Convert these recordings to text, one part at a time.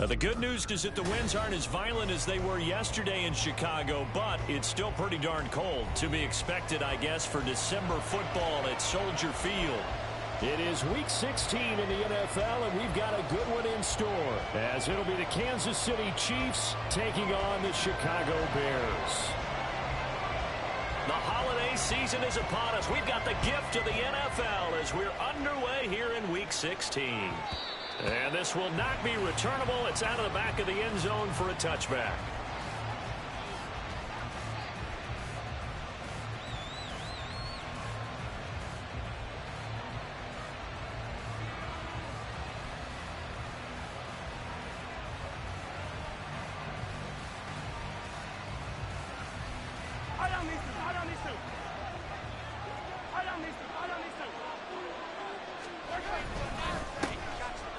The good news is that the winds aren't as violent as they were yesterday in Chicago, but it's still pretty darn cold. To be expected, I guess, for December football at Soldier Field. It is Week 16 in the NFL, and we've got a good one in store, as it'll be the Kansas City Chiefs taking on the Chicago Bears. The holiday season is upon us. We've got the gift of the NFL as we're underway here in Week 16. And this will not be returnable. It's out of the back of the end zone for a touchback.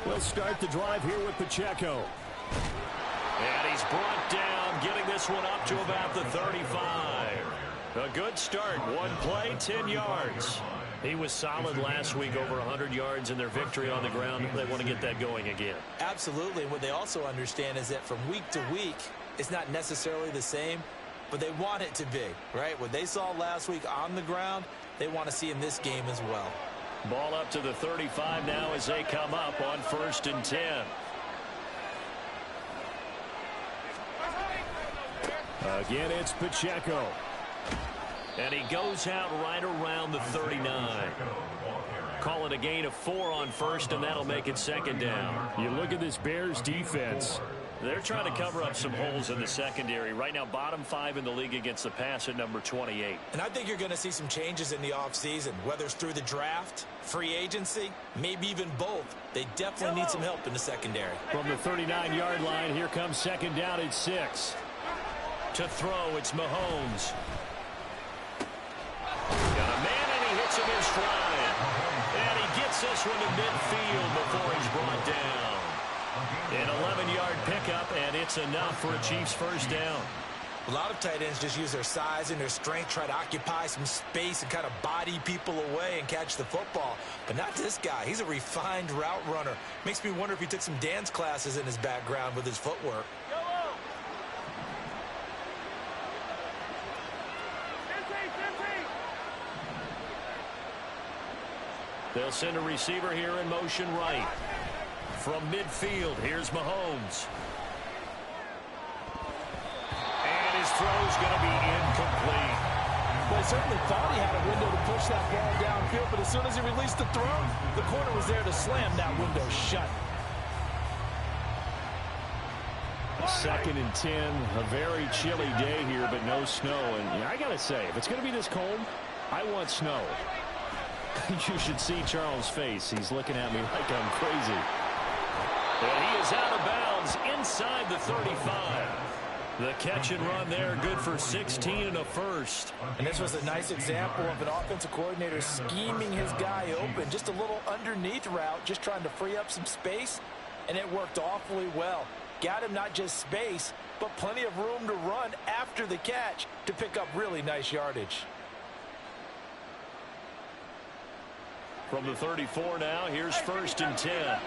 We'll start the drive here with Pacheco. And he's brought down, getting this one up to about the 35. A good start. One play, 10 yards. He was solid last week, over 100 yards in their victory on the ground. They want to get that going again. Absolutely. What they also understand is that from week to week, it's not necessarily the same, but they want it to be, right? What they saw last week on the ground, they want to see in this game as well. Ball up to the 35 now as they come up on 1st and 10. Again, it's Pacheco. And he goes out right around the 39. Call it a gain of 4 on 1st, and that'll make it 2nd down. You look at this Bears defense. They're trying to cover up some holes in the secondary. Right now, bottom 5 in the league against the pass at number 28. And I think you're going to see some changes in the offseason, whether it's through the draft, free agency, maybe even both. They definitely need some help in the secondary. From the 39-yard line, here comes 2nd down at 6. To throw, it's Mahomes. Got a man, and he hits him in stride. And he gets this one to midfield before he's brought down. An 11-yard pickup, and it's enough for a Chiefs 1st down. A lot of tight ends just use their size and their strength, try to occupy some space and kind of body people away and catch the football. But not this guy. He's a refined route runner. Makes me wonder if he took some dance classes in his background with his footwork. They'll send a receiver here in motion right. From midfield, here's Mahomes. And his throw's going to be incomplete. Well, he certainly thought he had a window to push that ball downfield, but as soon as he released the throw, the corner was there to slam that window shut. 2nd and 10, a very chilly day here, but no snow. And I got to say, if it's going to be this cold, I want snow. You should see Charles' face. He's looking at me like I'm crazy. And he is out of bounds inside the 35. The catch and run there, good for 16 and a 1st. And this was a nice example of an offensive coordinator scheming his guy open. Just a little underneath route, just trying to free up some space, and it worked awfully well. Got him not just space, but plenty of room to run after the catch to pick up really nice yardage. From the 34 now, here's 1st and 10.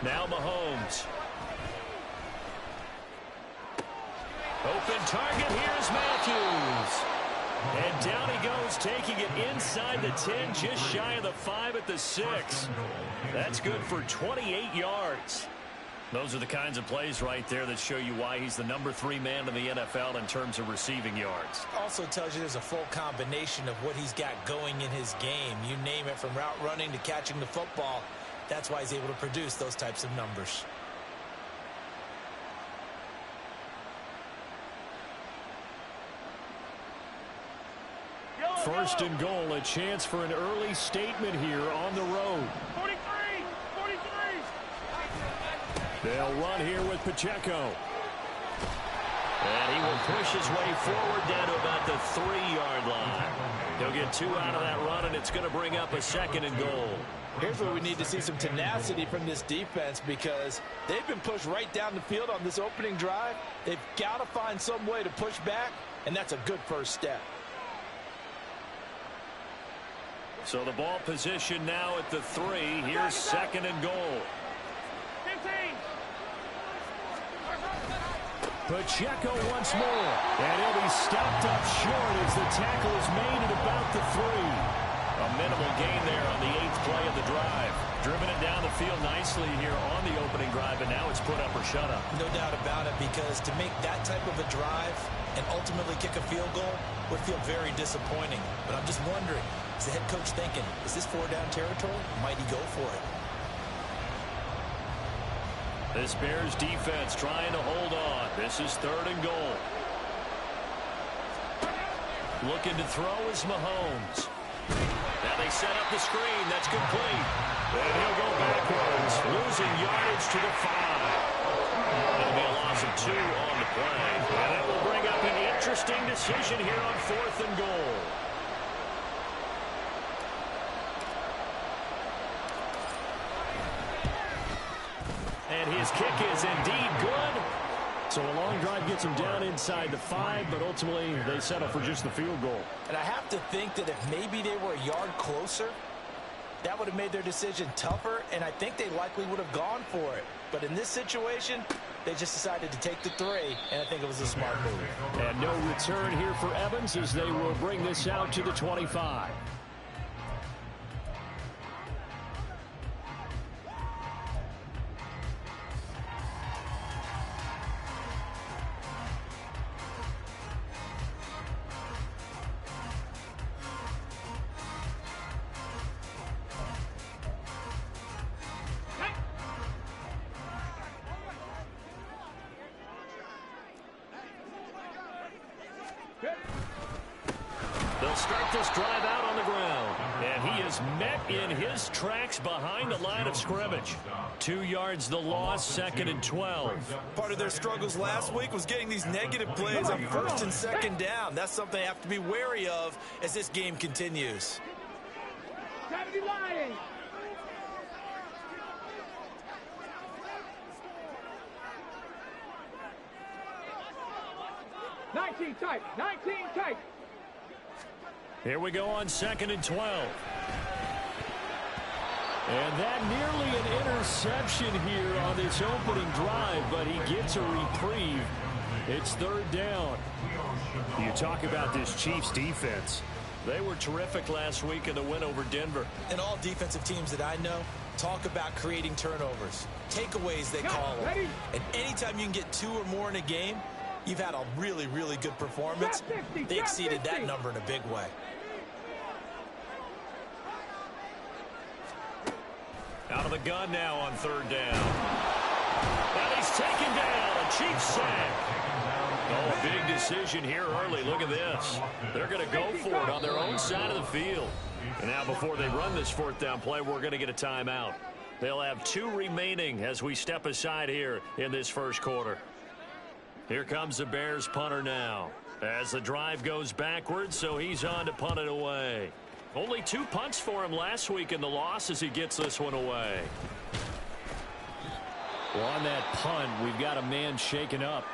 Now Mahomes. Open target, here's Matthews. And down he goes, taking it inside the 10, just shy of the 5 at the 6. That's good for 28 yards. Those are the kinds of plays right there that show you why he's the number 3 man in the NFL in terms of receiving yards. Also tells you there's a full combination of what he's got going in his game. You name it, from route running to catching the football. That's why he's able to produce those types of numbers. First and goal, a chance for an early statement here on the road. 43! They'll run here with Pacheco. And he will push his way forward down to about the 3-yard line. He'll get 2 out of that run, and it's going to bring up a 2nd and goal. Here's where we need to see some tenacity from this defense, because they've been pushed right down the field on this opening drive. They've got to find some way to push back, and that's a good first step. So the ball position now at the 3. Here's second and goal. Pacheco once more. And he'll be stopped up short as the tackle is made at about the 3. A minimal gain there on the 8th play of the drive. Driven it down the field nicely here on the opening drive, and now it's put up or shut up. No doubt about it, because to make that type of a drive and ultimately kick a field goal would feel very disappointing. But I'm just wondering, is the head coach thinking, is this 4-down territory? Might he go for it? This Bears defense trying to hold on. This is 3rd and goal. Looking to throw is Mahomes. Now they set up the screen. That's complete. And he'll go backwards, losing yardage to the 5. That'll be a loss of 2 on the play. And that will bring up an interesting decision here on 4th and goal. And his kick is indeed good. So a long drive gets them down inside the 5, but ultimately they settle for just the field goal. And I have to think that if maybe they were a yard closer, that would have made their decision tougher, and I think they likely would have gone for it. But in this situation, they just decided to take the 3, and I think it was a smart move. And no return here for Evans as they will bring this out to the 25. They'll start this drive out on the ground. And he is met in his tracks behind the line of scrimmage. 2 yards the loss, 2nd and 12. Part of their struggles last week was getting these negative plays on 1st and 2nd down. That's something they have to be wary of as this game continues. Tight, 19 tight. Here we go on 2nd and 12. And that nearly an interception here on this opening drive, but he gets a reprieve. It's 3rd down. You talk about this Chiefs defense. They were terrific last week in the win over Denver. And all defensive teams that I know talk about creating turnovers. Takeaways, they call them. And anytime you can get 2 or more in a game, you've had a really, really good performance. They exceeded that number in a big way. Out of the gun now on 3rd down. And he's taken down. A Chiefs sack. Oh, big decision here early. Look at this. They're going to go for it on their own side of the field. And now before they run this 4th down play, we're going to get a timeout. They'll have 2 remaining as we step aside here in this 1st quarter. Here comes the Bears punter now as the drive goes backwards, so he's on to punt it away. Only 2 punts for him last week in the loss as he gets this one away. Well, on that punt, we've got a man shaken up.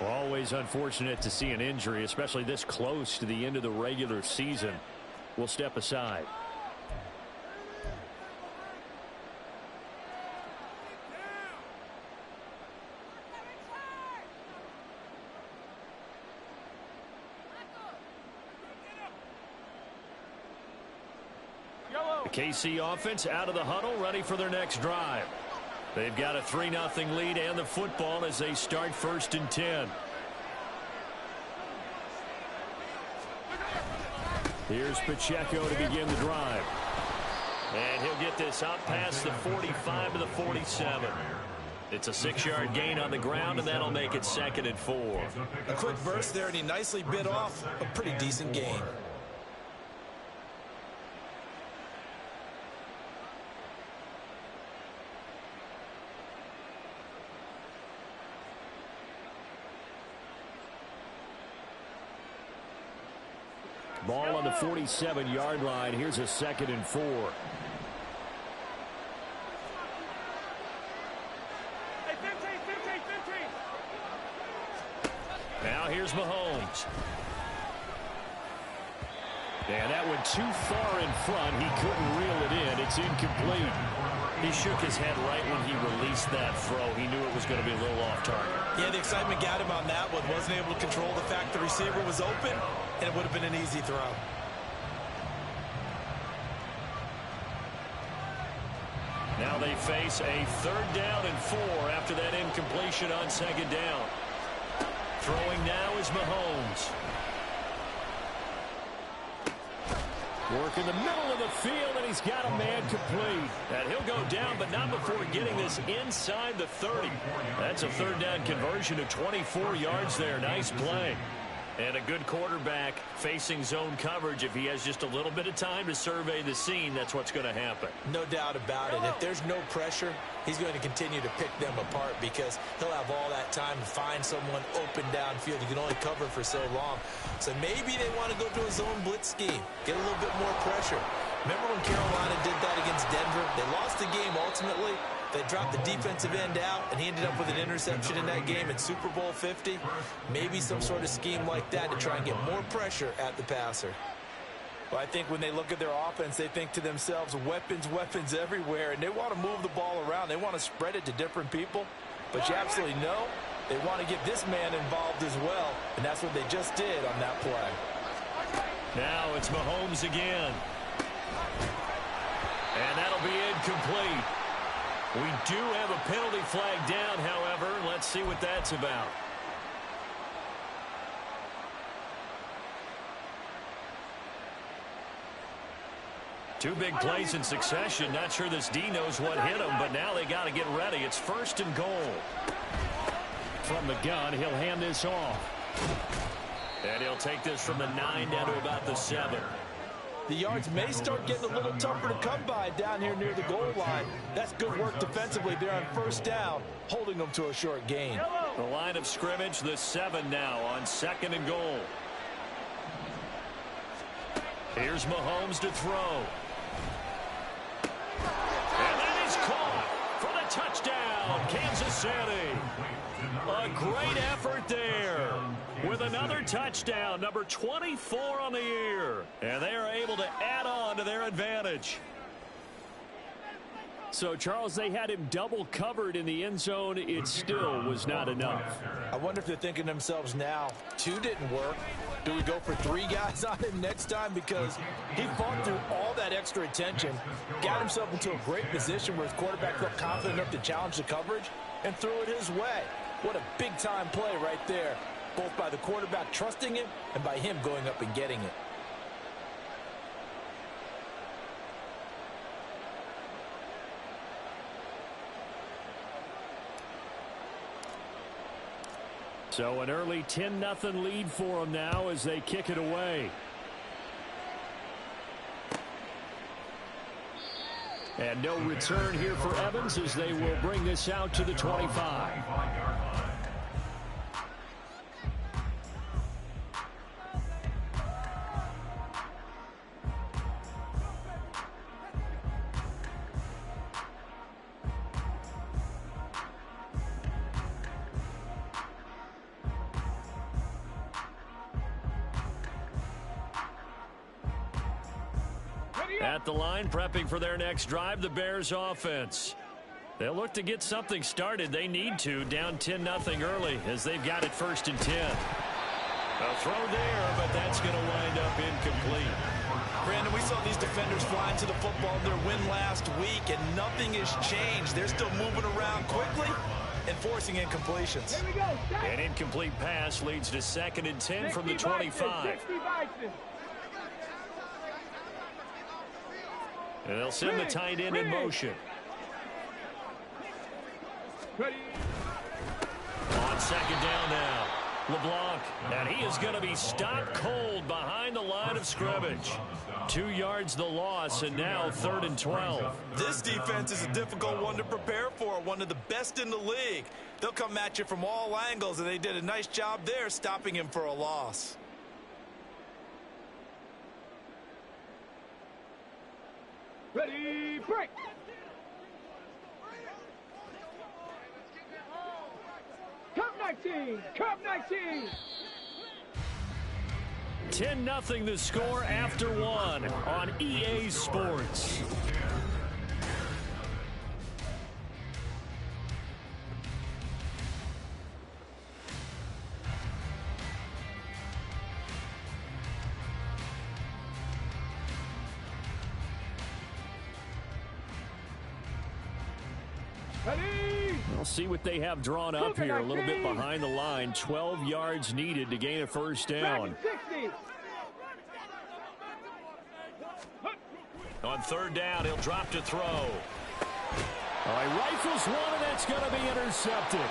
Always unfortunate to see an injury, especially this close to the end of the regular season. We'll step aside. The KC offense out of the huddle, ready for their next drive. They've got a 3-0 lead and the football as they start 1st and 10. Here's Pacheco to begin the drive. And he'll get this out past the 45 to the 47. It's a 6-yard gain on the ground, and that'll make it 2nd and 4. A quick burst there, and he nicely bit off a pretty decent gain. Ball on the 47-yard line. Here's a 2nd and 4. Now here's Mahomes. And that went too far in front. He couldn't reel it in. It's incomplete. He shook his head right when he released that throw. He knew it was going to be a little off target. Yeah, the excitement got him on that one. Wasn't able to control the fact the receiver was open, and it would have been an easy throw. Now they face a 3rd down and 4 after that incompletion on 2nd down. Throwing now is Mahomes. Work in the middle of the field, and he's got a man complete. And he'll go down, but not before getting this inside the 30. That's a 3rd down conversion of 24 yards there. Nice play. And a good quarterback facing zone coverage. If he has just a little bit of time to survey the scene, that's what's going to happen. No doubt about it. If there's no pressure, he's going to continue to pick them apart because he'll have all that time to find someone open downfield. You can only cover for so long. So maybe they want to go to a zone blitz scheme, get a little bit more pressure. Remember when Carolina did that against Denver? They lost the game ultimately. They dropped the defensive end out, and he ended up with an interception in that game in Super Bowl 50. Maybe some sort of scheme like that to try and get more pressure at the passer. Well, I think when they look at their offense, they think to themselves, weapons, weapons everywhere, and they want to move the ball around. They want to spread it to different people. But you absolutely know they want to get this man involved as well, and that's what they just did on that play. Now it's Mahomes again. And that'll be incomplete. We do have a penalty flag down, however. Let's see what that's about. Two big plays in succession. Not sure this D knows what hit him, but now they got to get ready. It's 1st and goal. From the gun, he'll hand this off. And he'll take this from the 9 down to about the 7. The yards may start getting a little tougher to come by down here near the goal line. That's good work defensively there on 1st down, holding them to a short gain. The line of scrimmage, the 7 now on 2nd and goal. Here's Mahomes to throw. And that is caught for the touchdown, Kansas City. A great effort there with another touchdown, number 24 on the year. And they are able to add on to their advantage. So, Charles, they had him double covered in the end zone. It still was not enough. I wonder if they're thinking to themselves now, 2 didn't work. Do we go for 3 guys on him next time? Because he fought through all that extra attention, got himself into a great position where his quarterback felt confident enough to challenge the coverage and threw it his way. What a big-time play right there, both by the quarterback trusting him and by him going up and getting it. So an early 10-0 lead for them now as they kick it away. And no return here for Evans as they will bring this out to the 25. At the line, prepping for their next drive, the Bears offense. They'll look to get something started. They need to, down 10-0 early as they've got it 1st and 10. A throw there, but that's going to wind up incomplete. Brandon, we saw these defenders flying to the football in their win last week, and nothing has changed. They're still moving around quickly and forcing incompletions. Here we go. An incomplete pass leads to 2nd and 10 from the 25. And they'll send the tight end in motion. Ready. On 2nd down now, LeBlanc. And he is going to be stopped cold behind the line of scrimmage. 2 yards the loss, and now 3rd and 12. This defense is a difficult one to prepare for, one of the best in the league. They'll come at you from all angles, and they did a nice job there stopping him for a loss. Ready, break. Cup 19, Cup 19. 10-0 the score after one on EA Sports. We'll see what they have drawn up here. A little bit behind the line. 12 yards needed to gain a first down. On third down, he'll drop to throw. He rifles one, and that's going to be intercepted.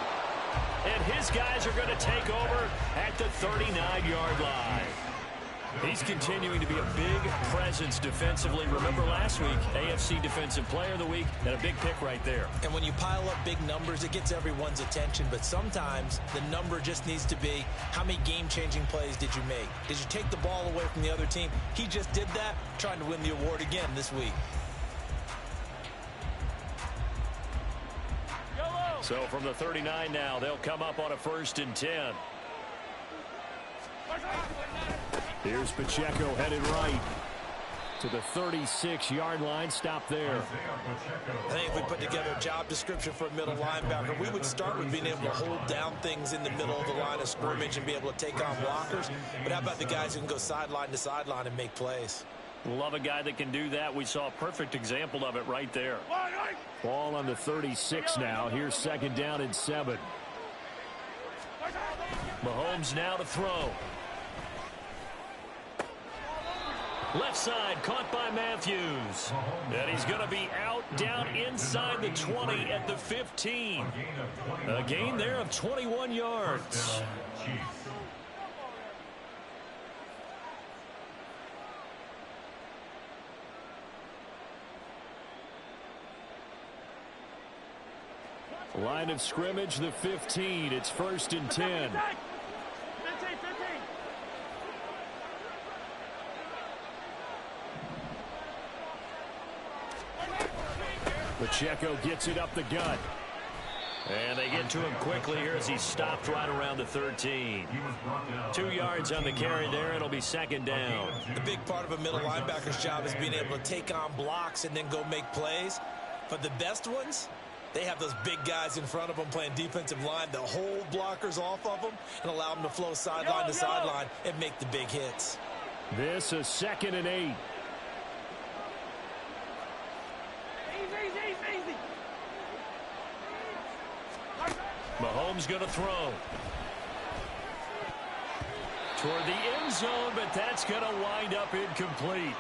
And his guys are going to take over at the 39-yard line. He's continuing to be a big presence defensively. Remember last week, AFC Defensive Player of the Week, and a big pick right there. And when you pile up big numbers, it gets everyone's attention. But sometimes the number just needs to be, how many game-changing plays did you make? Did you take the ball away from the other team? He just did that, trying to win the award again this week. So from the 39 now, they'll come up on a 1st and 10. Here's Pacheco headed right to the 36-yard line. Stop there. I think if we put together a job description for a middle linebacker, we would start with being able to hold down things in the middle of the line of scrimmage and be able to take on blockers. But how about the guys who can go sideline to sideline and make plays? Love a guy that can do that. We saw a perfect example of it right there. Ball on the 36 now. Here's 2nd down and 7. Mahomes now to throw. Left side, caught by Matthews. And he's going to be out down inside the 20 at the 15. A gain there of 21 yards. Line of scrimmage, the 15. It's 1st and 10. Pacheco gets it up the gut. And they get to him quickly here as he stopped right around the 13. 2 yards on the carry there. It'll be 2nd down. The big part of a middle linebacker's job is being able to take on blocks and then go make plays. But the best ones, they have those big guys in front of them playing defensive line that hold blockers off of them and allow them to flow sideline to sideline and make the big hits. This is 2nd and 8. Mahomes going to throw. Toward the end zone, but that's going to wind up incomplete.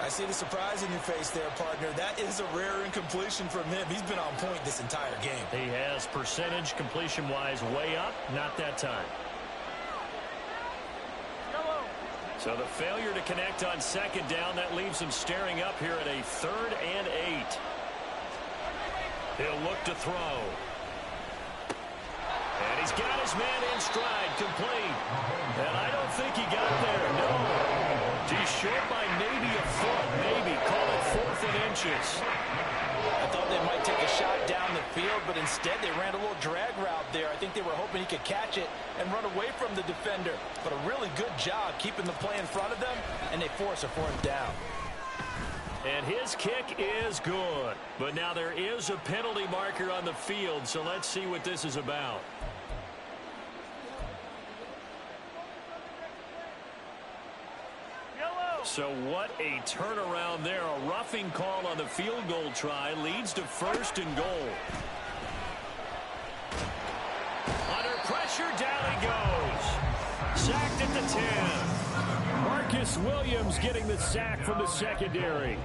I see the surprise in your face there, partner. That is a rare incompletion from him. He's been on point this entire game. He has percentage completion-wise way up, not that time. So the failure to connect on 2nd down, that leaves him staring up here at a 3rd and 8. He'll look to throw. And he's got his man in stride, complete. And I don't think he got there, no. He's short by maybe a foot, maybe. Call it 4th and inches. I thought they might take a shot down the field, but instead they ran a little drag route there. I think they were hoping he could catch it and run away from the defender. But a really good job keeping the play in front of them, and they force a 4th down. And his kick is good. But now there is a penalty marker on the field, so let's see what this is about. So what a turnaround there. A roughing call on the field goal try leads to 1st and goal. Under pressure, down he goes. Sacked at the 10. Marcus Williams getting the sack from the secondary.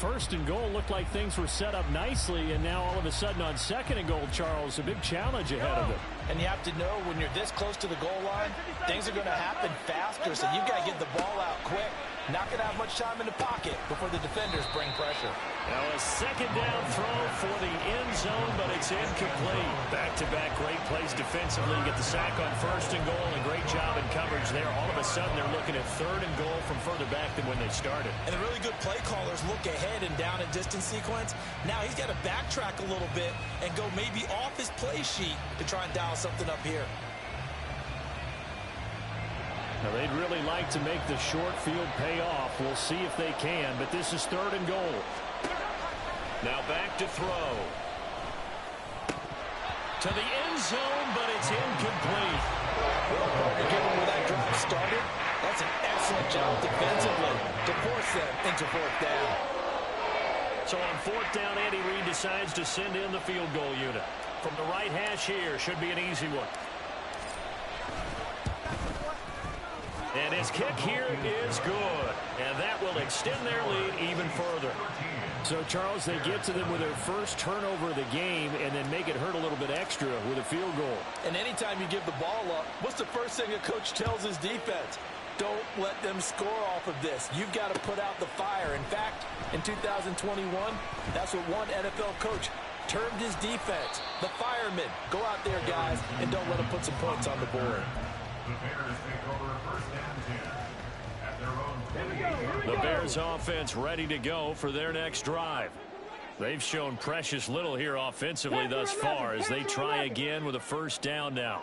1st and goal looked like things were set up nicely, and now all of a sudden on 2nd and goal, Charles, a big challenge ahead of them. And you have to know when you're this close to the goal line, things are going to happen faster, so you've got to get the ball out quick. Not going to have much time in the pocket before the defenders bring pressure. Now a 2nd down throw for the end zone, but it's incomplete. Back-to-back great plays defensively. Get the sack on 1st and goal, and great job in coverage there. All of a sudden, they're looking at 3rd and goal from further back than when they started. And the really good play callers look ahead and down and distance sequence. Now he's got to backtrack a little bit and go maybe off his play sheet to try and dial something up here. Now, they'd really like to make the short field pay off. We'll see if they can, but this is 3rd and goal. Now back to throw. To the end zone, but it's incomplete. Well, partner, given where that drive started, that's an excellent job defensively to force them into 4th down. So on 4th down, Andy Reid decides to send in the field goal unit. From the right hash here, should be an easy one. And his kick here is good. And that will extend their lead even further. So, Charles, they get to them with their first turnover of the game and then make it hurt a little bit extra with a field goal. And anytime you give the ball up, what's the first thing a coach tells his defense? Don't let them score off of this. You've got to put out the fire. In fact, in 2021, that's what one NFL coach termed his defense. The firemen. Go out there, guys, and don't let them put some points on the board. The Bears offense ready to go for their next drive. They've shown precious little here offensively thus far as they try again with a 1st down now.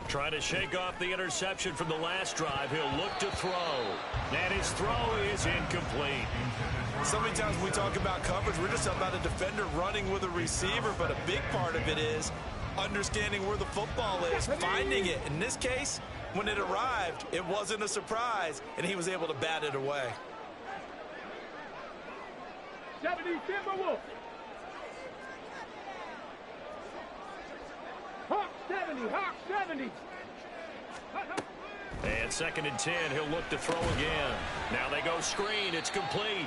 Trying to shake off the interception from the last drive. He'll look to throw. And his throw is incomplete. So many times when we talk about coverage, we're just talking about a defender running with a receiver, but a big part of it is understanding where the football is, finding it. In this case, when it arrived, it wasn't a surprise, and he was able to bat it away. 70, Timberwolves. Hawk 70, Hawk 70. And 2nd and 10, he'll look to throw again. Now they go screen. It's complete.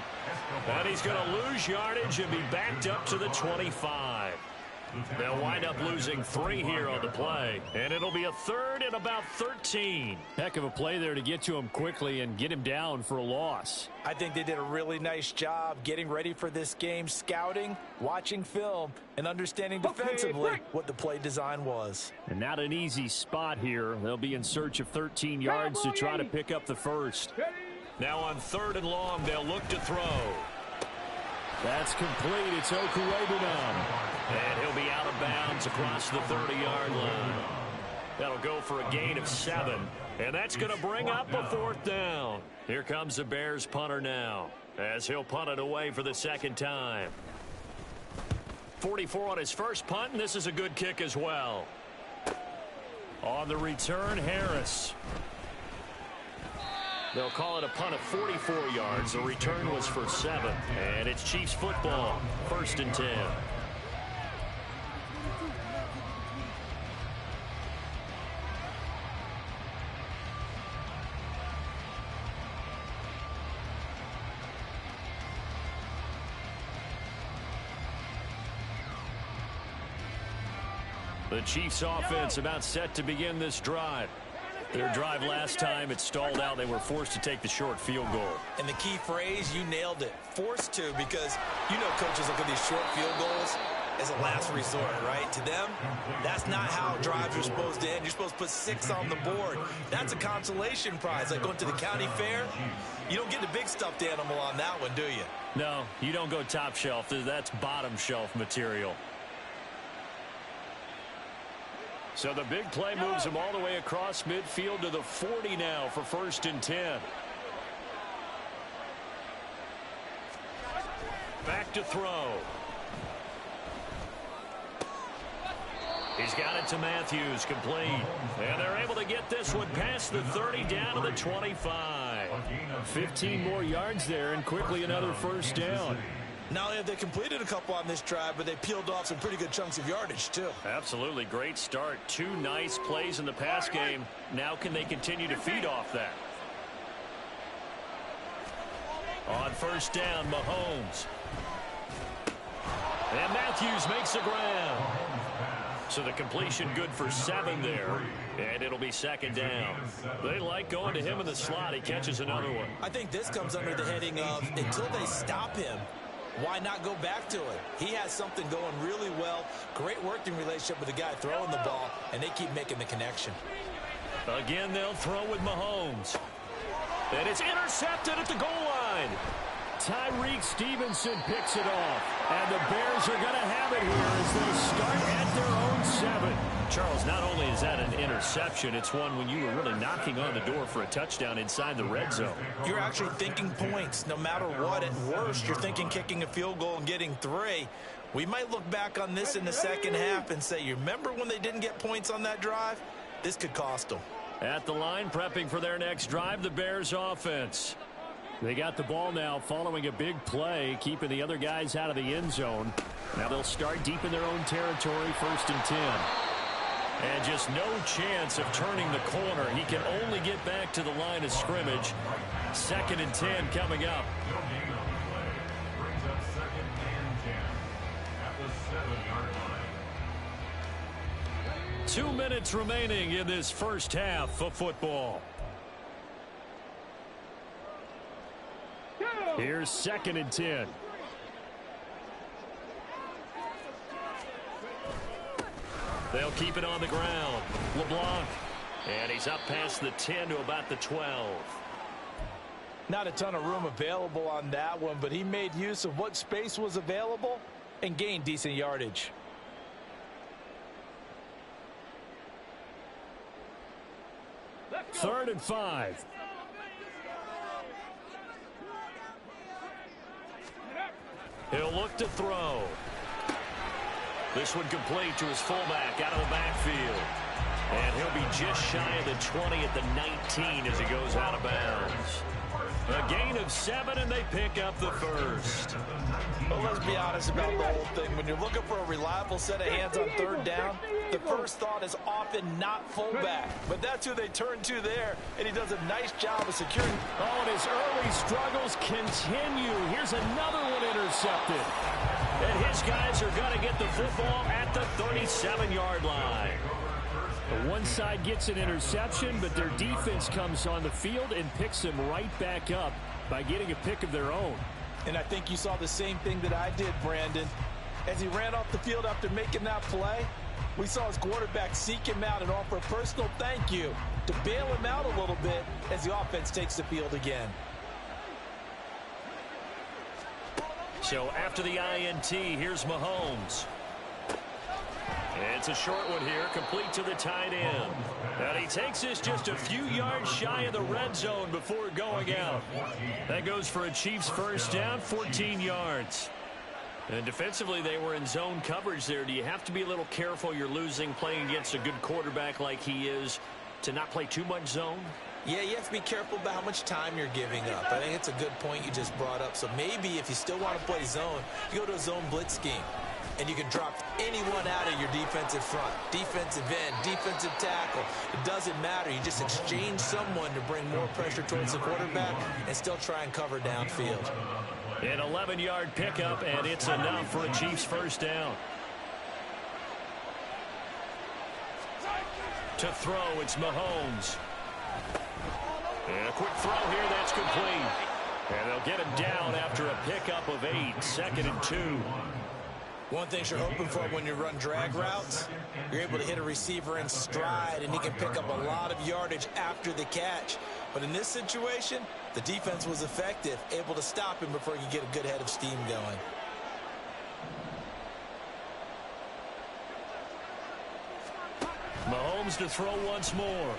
And he's going to lose yardage and be backed up to the 25. They'll wind up losing 3 here on the play. And it'll be a 3rd and about 13. Heck of a play there to get to him quickly and get him down for a loss. I think they did a really nice job getting ready for this game, scouting, watching film, and understanding defensively what the play design was. And not an easy spot here. They'll be in search of 13 yards to try to pick up the 1st. Now on 3rd and long, they'll look to throw. That's complete. It's Okuwebunam. And he'll be out of bounds across the 30-yard line. That'll go for a gain of 7. And that's going to bring up a 4th down. Here comes the Bears punter now, as he'll punt it away for the 2nd time. 44 on his first punt, and this is a good kick as well. On the return, Harris. They'll call it a punt of 44 yards. The return was for 7. And it's Chiefs football, 1st and 10. The Chiefs offense about set to begin this drive. Their drive last time, it stalled out. They were forced to take the short field goal. And the key phrase, you nailed it. Forced to, because you know coaches look at these short field goals as a last resort, right? To them, that's not how drives are supposed to end. You're supposed to put 6 on the board. That's a consolation prize. Like going to the county fair, you don't get the big stuffed animal on that one, do you? No, you don't go top shelf. That's bottom shelf material. So the big play moves him all the way across midfield to the 40 now for 1st and 10. Back to throw. He's got it to Matthews, complete. And they're able to get this one past the 30 down to the 25. 15 more yards there, and quickly another 1st down. Not only have they completed a couple on this drive, but they peeled off some pretty good chunks of yardage, too. Absolutely great start. 2 nice plays in the pass game. Now can they continue to feed off that? On 1st down, Mahomes. And Matthews makes the ground. So the completion good for 7 there. And it'll be 2nd down. They like going to him in the slot. He catches another one. I think this comes under the heading of until they stop him, why not go back to it? He has something going really well. Great working relationship with the guy throwing the ball, and they keep making the connection. Again, they'll throw with Mahomes. And it's intercepted at the goal line. Tyreek Stevenson picks it off. And the Bears are going to have it here as they start at their own 7. Charles, not only is that an interception, it's one when you were really knocking on the door for a touchdown inside the red zone. You're actually thinking points. No matter what, at worst, you're thinking kicking a field goal and getting 3. We might look back on this in the second half and say, you remember when they didn't get points on that drive? This could cost them. At the line, prepping for their next drive, the Bears offense. They got the ball now following a big play, keeping the other guys out of the end zone. Now they'll start deep in their own territory, 1st and 10. And just no chance of turning the corner. He can only get back to the line of scrimmage. 2nd and 10 coming up. 2 minutes remaining in this first half of football. Here's 2nd and 10. They'll keep it on the ground. LeBlanc. And he's up past the 10 to about the 12. Not a ton of room available on that one, but he made use of what space was available and gained decent yardage. Third and 5. He'll look to throw. This one complete to his fullback out of the backfield. And he'll be just shy of the 20 at the 19 as he goes out of bounds. A gain of 7, and they pick up the first. Well, let's be honest about the whole thing. When you're looking for a reliable set of hands on 3rd down, the first thought is often not fullback. But that's who they turn to there, and he does a nice job of securing. Oh, and his early struggles continue. Here's another one intercepted. And his guys are going to get the football at the 37-yard line. One side gets an interception, but their defense comes on the field and picks them right back up by getting a pick of their own. And I think you saw the same thing that I did, Brandon. As he ran off the field after making that play, we saw his quarterback seek him out and offer a personal thank you to bail him out a little bit as the offense takes the field again. So after the INT, here's Mahomes. It's a short one here, complete to the tight end. And he takes this just a few yards shy of the red zone before going out. That goes for a Chiefs first down, 14 yards. And defensively, they were in zone coverage there. Do you have to be a little careful you're losing playing against a good quarterback like he is to not play too much zone? Yeah, you have to be careful about how much time you're giving up. I think it's a good point you just brought up. So maybe if you still want to play zone, you go to a zone blitz scheme. And you can drop anyone out of your defensive front, defensive end, defensive tackle. It doesn't matter. You just exchange someone to bring more pressure towards the quarterback and still try and cover downfield. An 11-yard pickup, and it's enough for a Chiefs first down. To throw, it's Mahomes. And a quick throw here, that's complete. And they'll get him down after a pickup of 8, 2nd and 2. One thing you're hoping for when you run drag routes, you're able to hit a receiver in stride, and he can pick up a lot of yardage after the catch. But in this situation, the defense was effective, able to stop him before he could get a good head of steam going. Mahomes to throw once more.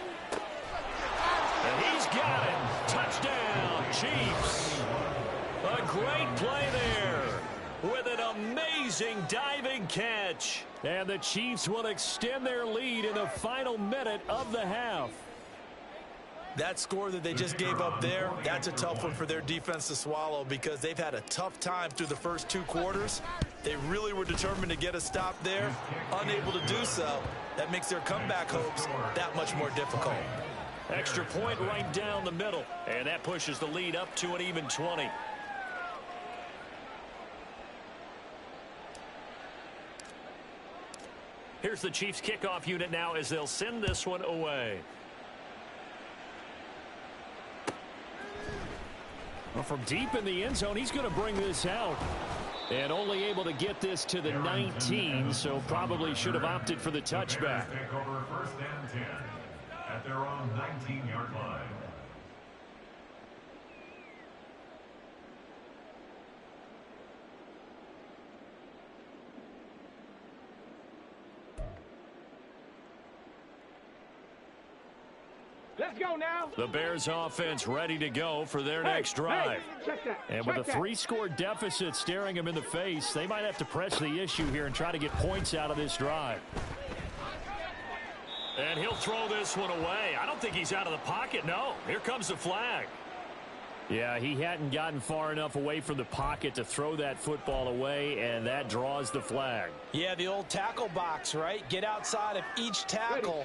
And he's got it. Touchdown, Chiefs. A great play there with an amazing diving catch. And the Chiefs will extend their lead in the final minute of the half. That score that they just gave up there, that's a tough one for their defense to swallow because they've had a tough time through the first 2 quarters. They really were determined to get a stop there, unable to do so. That makes their comeback hopes that much more difficult. Extra point right down the middle, and that pushes the lead up to an even 20. Here's the Chiefs kickoff unit now as they'll send this one away. Well, from deep in the end zone, he's going to bring this out. And only able to get this to the 19, so probably should have opted for the touchback. Take over 1st and 10 at their own 19-yard line. Let's go now. The Bears offense ready to go for their next drive. Check that. And with a 3-score deficit staring them in the face, they might have to press the issue here and try to get points out of this drive. And he'll throw this one away. I don't think he's out of the pocket. No, here comes the flag. Yeah, he hadn't gotten far enough away from the pocket to throw that football away, and that draws the flag. Yeah, the old tackle box, right? Get outside of each tackle,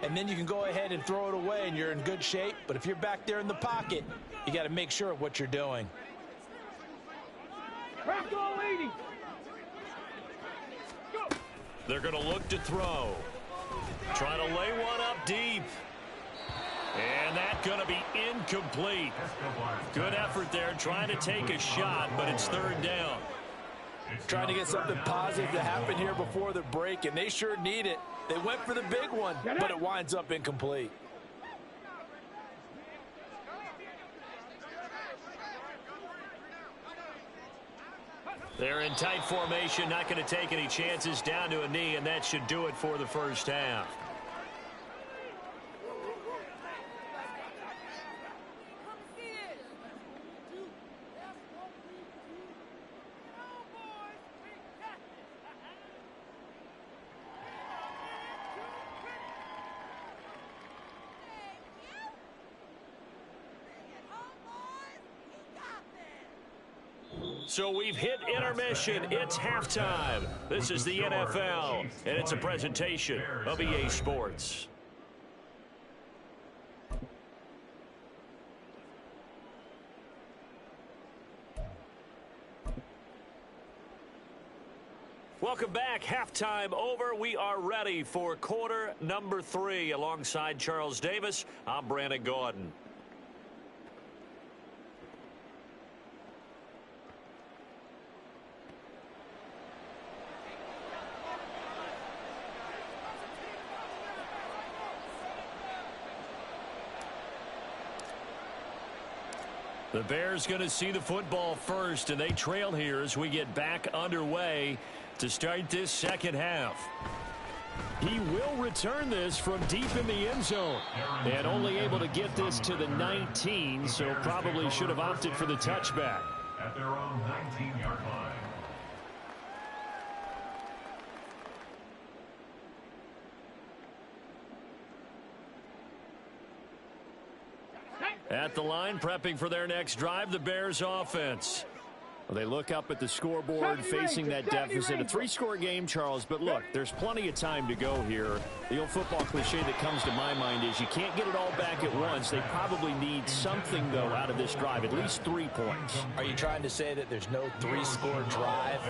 and then you can go ahead and throw it away, and you're in good shape. But if you're back there in the pocket, you got to make sure of what you're doing. Crack all 80. Go. They're going to look to throw. Trying to lay one up deep. And that's going to be incomplete. Good effort there, trying to take a shot, but it's third down. Trying to get something positive to happen here before the break, and they sure need it. They went for the big one, but it winds up incomplete. They're in tight formation, not going to take any chances, down to a knee, and that should do it for the first half. So we've hit intermission. It's halftime. This is the NFL, and it's a presentation of EA Sports. Welcome back. Halftime over. We are ready for quarter number 3. Alongside Charles Davis, I'm Brandon Gordon. The Bears going to see the football first, and they trail here as we get back underway to start this second half. He will return this from deep in the end zone, and only able to get this to the 19, so probably should have opted for the touchback. At their own 19-yard line. At the line, prepping for their next drive, the Bears offense. Well, they look up at the scoreboard, facing that deficit. A 3-score game, Charles, but look, there's plenty of time to go here. The old football cliche that comes to my mind is you can't get it all back at once. They probably need something, though, out of this drive, at least 3 points. Are you trying to say that there's no 3-score drive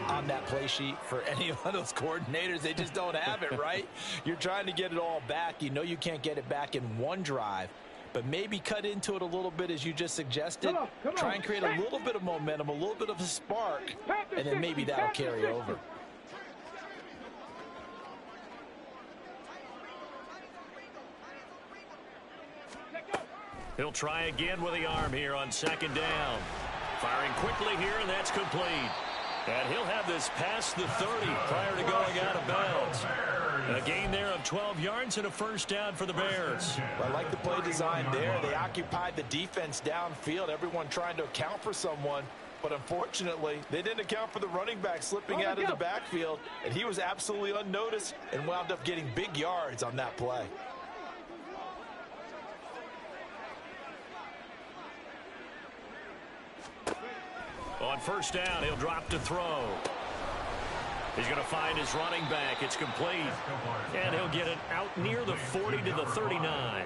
on that play sheet for any of those coordinators? They just don't have it, right? You're trying to get it all back. You know you can't get it back in one drive. But maybe cut into it a little bit, as you just suggested. Come on. Try and create a little bit of momentum, a little bit of a spark, and then maybe that'll carry over. He'll try again with the arm here on second down. Firing quickly here, and that's complete. And he'll have this past the 30 prior to going out of bounds. A gain there of 12 yards and a first down for the Bears. I like the play design there. They occupied the defense downfield, everyone trying to account for someone. But unfortunately, they didn't account for the running back slipping out of the backfield, and he was absolutely unnoticed and wound up getting big yards on that play. On first down, he'll drop to throw. He's going to find his running back. It's complete. And he'll get it out near the 40 to the 39.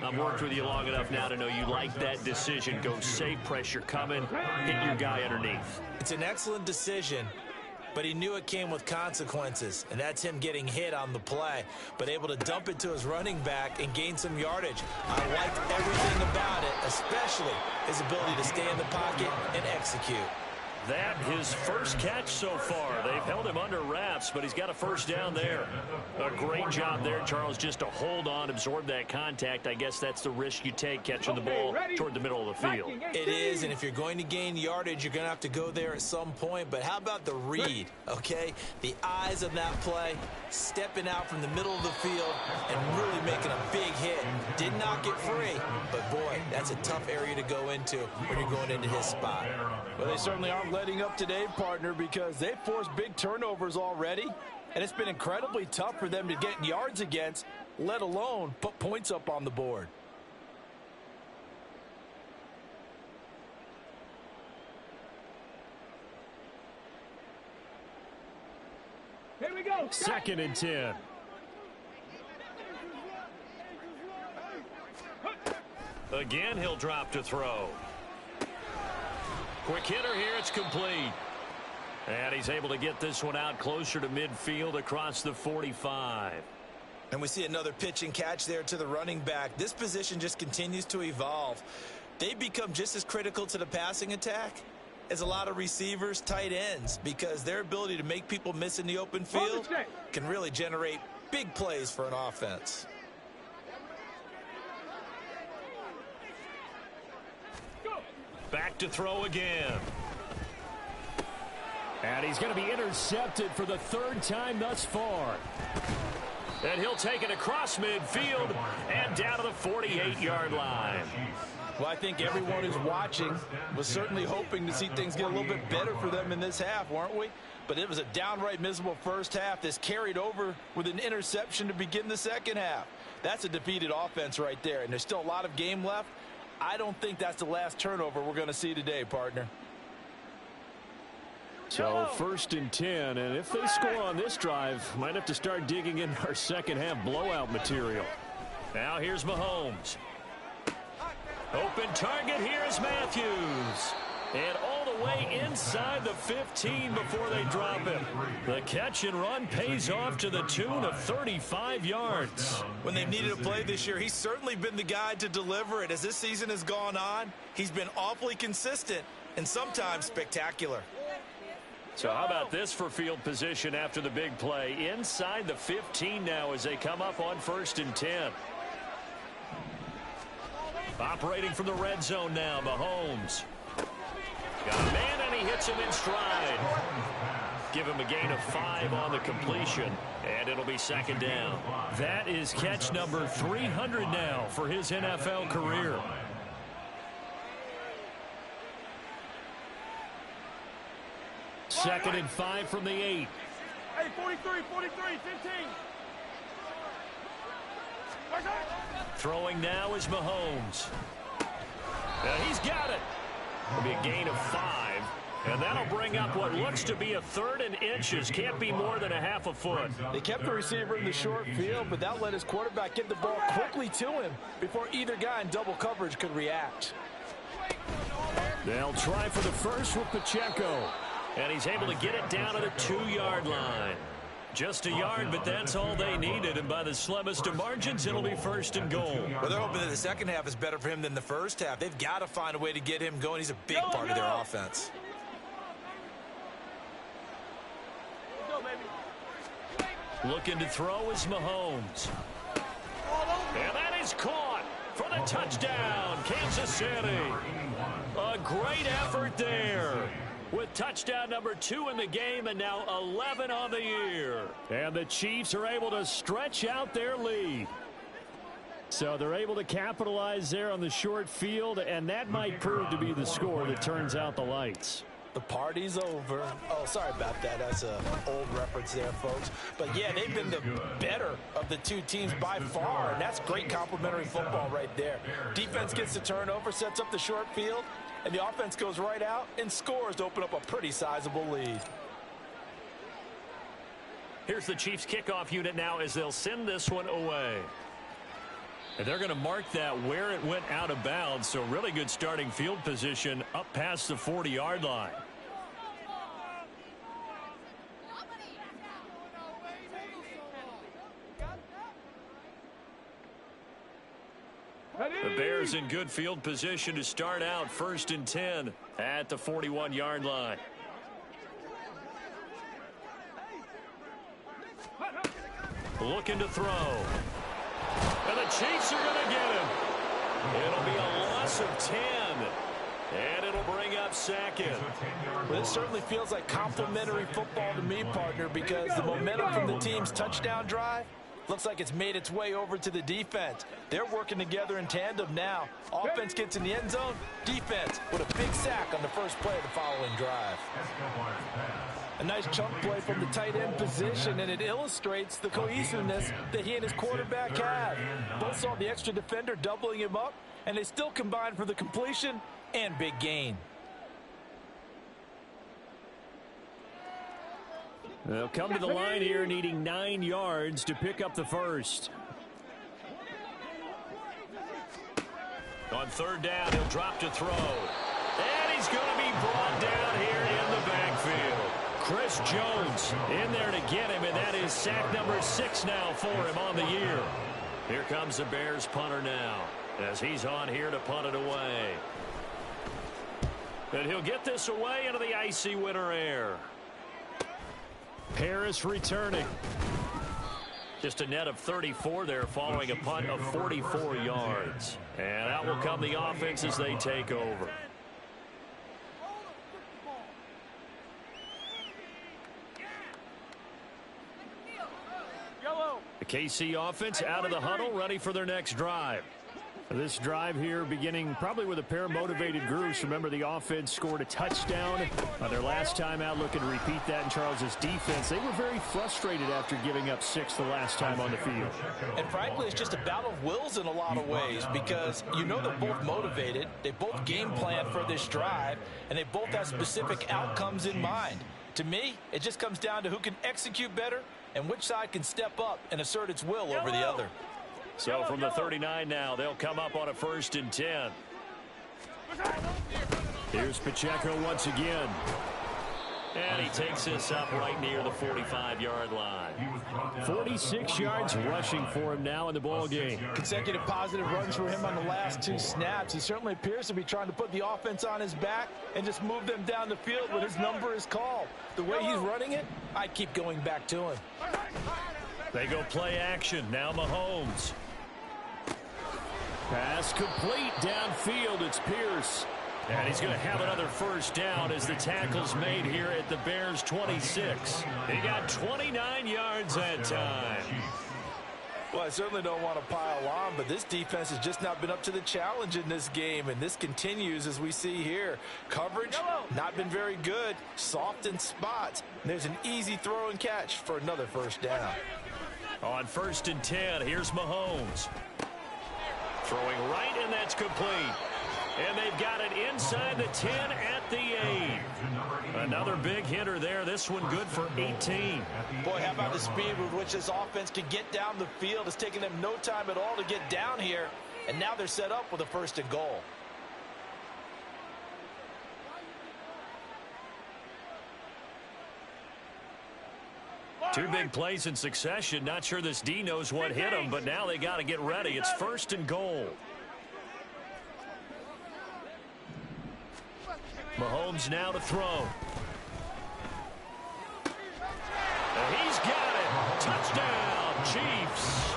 I've worked with you long enough now to know you like that decision. Go safe, pressure coming, hit your guy underneath. It's an excellent decision, but he knew it came with consequences, and that's him getting hit on the play, but able to dump it to his running back and gain some yardage. I liked everything about it, especially his ability to stay in the pocket and execute. that his first catch so far. They've held him under wraps, but he's got a first down there. A great job there, Charles, just to hold on, absorb that contact. I guess that's the risk you take catching the ball toward the middle of the field. It is, and if you're going to gain yardage, you're going to have to go there at some point. But how about the read, okay? The eyes of that play, stepping out from the middle of the field and really making a big hit. Did not get free, but boy, that's a tough area to go into when you're going into his spot. Well, they certainly aren't letting up today, partner, because they've forced big turnovers already, and it's been incredibly tough for them to get yards against, let alone put points up on the board. Here we go. 2nd and 10. Again, he'll drop to throw. Quick hitter here, it's complete. And he's able to get this one out closer to midfield across the 45. And we see another pitch and catch there to the running back. This position just continues to evolve. They've become just as critical to the passing attack as a lot of receivers, tight ends, because their ability to make people miss in the open field can really generate big plays for an offense. Back to throw again. And he's going to be intercepted for the 3rd time thus far. And he'll take it across midfield and down to the 48-yard line. Well, I think everyone who's watching was certainly hoping to see things get a little bit better for them in this half, weren't we? But it was a downright miserable first half. This carried over with an interception to begin the second half. That's a defeated offense right there, and there's still a lot of game left. I don't think that's the last turnover we're going to see today, partner. So 1st and 10, and if they score on this drive, might have to start digging in our second half blowout material. Now here's Mahomes. Open target, here's Matthews. And all the way inside the 15 before they drop him. The catch and run pays off to the tune of 35 yards. When they've needed a play this year, he's certainly been the guy to deliver it. As this season has gone on, he's been awfully consistent and sometimes spectacular. So how about this for field position after the big play? Inside the 15 now as they come up on 1st and 10. Operating from the red zone now, Mahomes. Got a man, and he hits him in stride. Give him a gain of 5 on the completion, and it'll be 2nd down. That is catch number 300 now for his NFL career. Second and 5 from the 8. Hey, 43, 15. Throwing now is Mahomes. And he's got it. It'll be a gain of 5. And that'll bring up what looks to be a 3rd and inches. Can't be more than a half a foot. They kept the receiver in the short field, but that let his quarterback get the ball quickly to him before either guy in double coverage could react. They'll try for the first with Pacheco. And he's able to get it down to the 2-yard line. Just a yard, but that's all they needed. And by the slimmest of margins, it'll be 1st and goal. Well, they're hoping that the second half is better for him than the first half. They've got to find a way to get him going. He's a big part of their offense. Looking to throw is Mahomes. And that is caught for the touchdown, Kansas City. A great effort there. With touchdown number 2 in the game and now 11 on the year. And the Chiefs are able to stretch out their lead. So they're able to capitalize there on the short field, and that might prove to be the score that turns out the lights. The party's over. Oh, sorry about that. That's an old reference there, folks. But, yeah, they've been the better of the two teams by far, and that's great complimentary football right there. Defense gets the turnover, sets up the short field, and the offense goes right out and scores to open up a pretty sizable lead. Here's the Chiefs kickoff unit now as they'll send this one away. And they're going to mark that where it went out of bounds, so really good starting field position up past the 40-yard line. The Bears in good field position to start out 1st and 10 at the 41-yard line. looking to throw. And the Chiefs are going to get him. It'll be a loss of 10. And it'll bring up second. Well, this certainly feels like complimentary football to me, partner, because the momentum from the team's touchdown drive looks like it's made its way over to the defense. They're working together in tandem now. Offense gets in the end zone. Defense with a big sack on the first play of the following drive. A nice chunk play from the tight end position, and it illustrates the cohesiveness that he and his quarterback have. Both saw the extra defender doubling him up, and they still combined for the completion and big gain. They'll come to the line here needing 9 yards to pick up the first. On third down, he'll drop to throw. And he's going to be brought down here in the backfield. Chris Jones in there to get him, and that is sack number 6 now for him on the year. Here comes the Bears punter now as he's on here to punt it away. And he'll get this away into the icy winter air. Harris returning. Just a net of 34 there following a punt of 44 yards. And out will come the offense as they take over. The KC offense out of the huddle, ready for their next drive. This drive here beginning probably with a pair of motivated groups. Remember, the offense scored a touchdown on their last time out. Looking to repeat that in Charles's defense. They were very frustrated after giving up 6 the last time on the field. And frankly, it's just a battle of wills in a lot of ways, because you know they're both motivated. They both game plan for this drive, and they both have specific outcomes in mind. To me, it just comes down to who can execute better and which side can step up and assert its will over the other. So from the 39 now, they'll come up on a 1st and 10. Here's Pacheco once again. And he takes this up right near the 45-yard line. 46 yards rushing for him now in the ball game. Consecutive positive runs for him on the last 2 snaps. He certainly appears to be trying to put the offense on his back and just move them down the field when his number is called. The way he's running it, I keep going back to him. They go play action. Now Mahomes. Pass complete downfield. It's Pierce. And he's going to have another first down as the tackle's made here at the Bears' 26. He got 29 yards that time. Well, I certainly don't want to pile on, but this defense has just not been up to the challenge in this game, and this continues as we see here. Coverage, not been very good, soft in spots. And there's an easy throw and catch for another first down. On 1st and 10, here's Mahomes. Throwing right, and that's complete. And they've got it inside the 10 at the 8. Another big hitter there. This one good for 18. Boy, how about the speed with which this offense can get down the field? It's taken them no time at all to get down here. And now they're set up with a 1st and goal. Two big plays in succession. Not sure this D knows what hit him, but now they got to get ready. It's 1st and goal. Mahomes now to throw. And he's got it. Touchdown, Chiefs.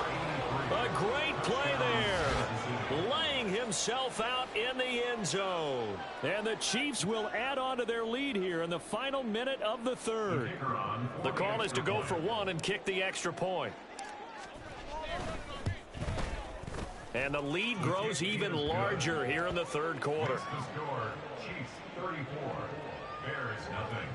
A great play there. Laying himself out in the end zone. And the Chiefs will add on to their lead here in the final minute of the 3rd. The call is to go for 1 and kick the extra point. And the lead grows even larger here in the 3rd quarter. Chiefs 34, Bears nothing.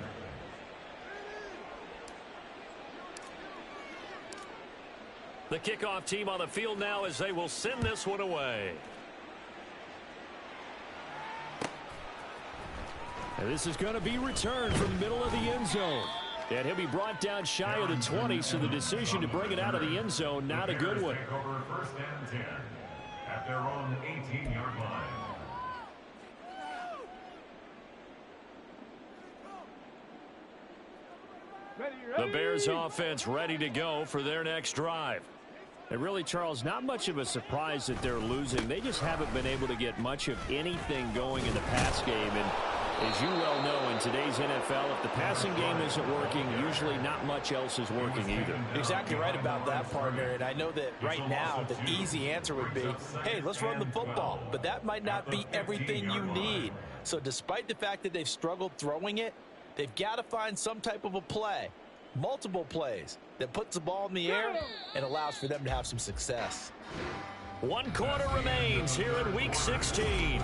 The kickoff team on the field now as they will send this one away. And this is going to be returned from the middle of the end zone. And he'll be brought down shy of the 20, so the decision to bring it out of the end zone, not a good one. Take over 1st and 10 at their own 18-yard line. The Bears offense ready to go for their next drive. And really, Charles, not much of a surprise that they're losing. They just haven't been able to get much of anything going in the pass game. And As you well know, in today's NFL, if the passing game isn't working, usually not much else is working either. Exactly right about that, partner. And I know that right now the easy answer would be, hey, let's run the football. But that might not be everything you need. So despite the fact that they've struggled throwing it, they've got to find some type of a play, multiple plays, that puts the ball in the air and allows for them to have some success. 1 quarter remains here in Week 16.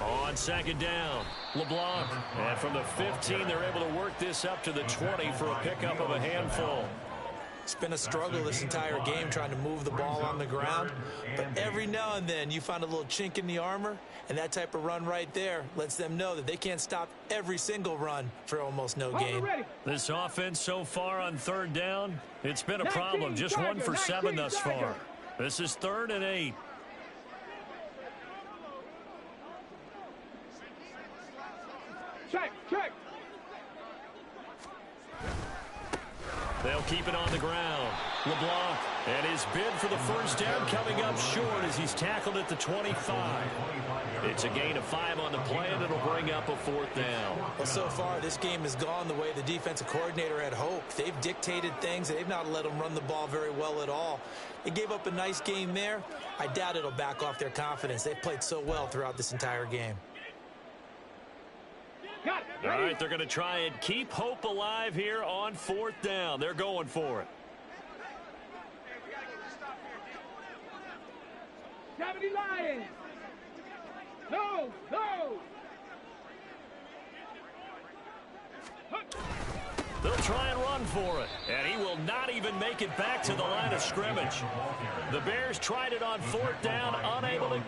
On second down, LeBlanc. And from the 15, they're able to work this up to the 20 for a pickup of a handful. It's been a struggle this entire game trying to move the ball on the ground. But every now and then you find a little chink in the armor, and that type of run right there lets them know that they can't stop every single run for almost no gain. This offense so far on third down, it's been a problem. Just 1 for 7 thus far. This is 3rd and 8. Check. They'll keep it on the ground. LeBlanc and his bid for the first down coming up short as he's tackled at the 25. It's a gain of 5 on the play, and it'll bring up a 4th down. Well, so far this game has gone the way the defensive coordinator had hoped. They've dictated things. They've not let them run the ball very well at all. They gave up a nice game there. I doubt it'll back off their confidence. They've played so well throughout this entire game. All right, they're going to try and keep hope alive here on 4th down. They're going for it. Gravity Lions! No! They'll try and run for it, and he will not even make it back to the line of scrimmage. The Bears tried it on 4th down, unable to...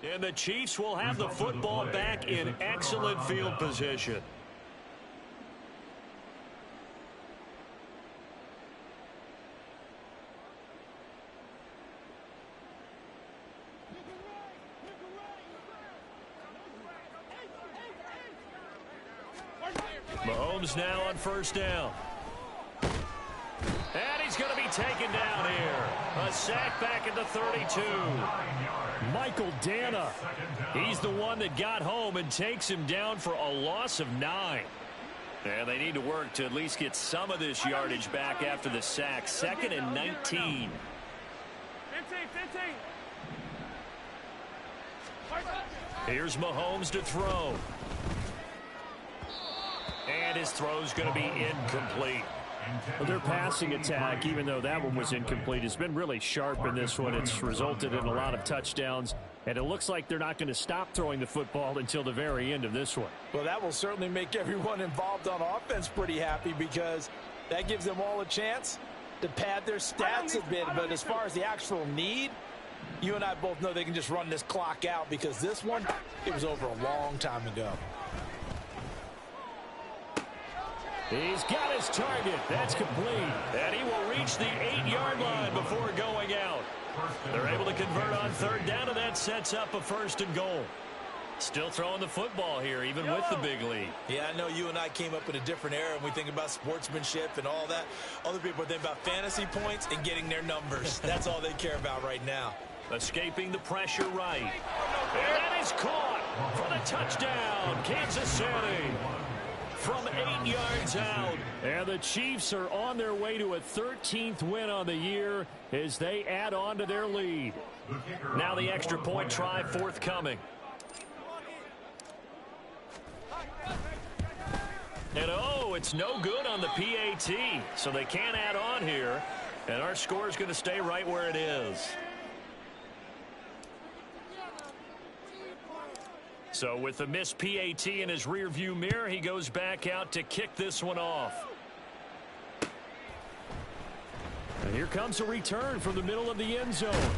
And the Chiefs will have the football back in excellent field position. Mahomes now on first down. And he's going to be taken down here. A sack back at the 32. Michael Dana. He's the one that got home and takes him down for a loss of 9. And they need to work to at least get some of this yardage back after the sack. 2nd and 19. 15. Here's Mahomes to throw. And his throw's going to be incomplete. Well, their passing attack, even though that one was incomplete, has been really sharp in this one. It's resulted in a lot of touchdowns, and it looks like they're not going to stop throwing the football until the very end of this one. Well, that will certainly make everyone involved on offense pretty happy because that gives them all a chance to pad their stats a bit. But as far as the actual need, you and I both know they can just run this clock out because this one, it was over a long time ago. He's got his target. That's complete. And he will reach the 8-yard line before going out. They're able to convert on third down, and that sets up a 1st and goal. Still throwing the football here, even with the big lead. Yeah, I know you and I came up in a different era, and we think about sportsmanship and all that. Other people think about fantasy points and getting their numbers. That's all they care about right now. Escaping the pressure right. And that is caught for the touchdown, Kansas City. From 8 yards out. And the Chiefs are on their way to a 13th win on the year as they add on to their lead. Now the extra point try forthcoming. And oh, it's no good on the PAT. So they can't add on here. And our score is going to stay right where it is. So with the missed PAT in his rearview mirror, he goes back out to kick this one off. And here comes a return from the middle of the end zone.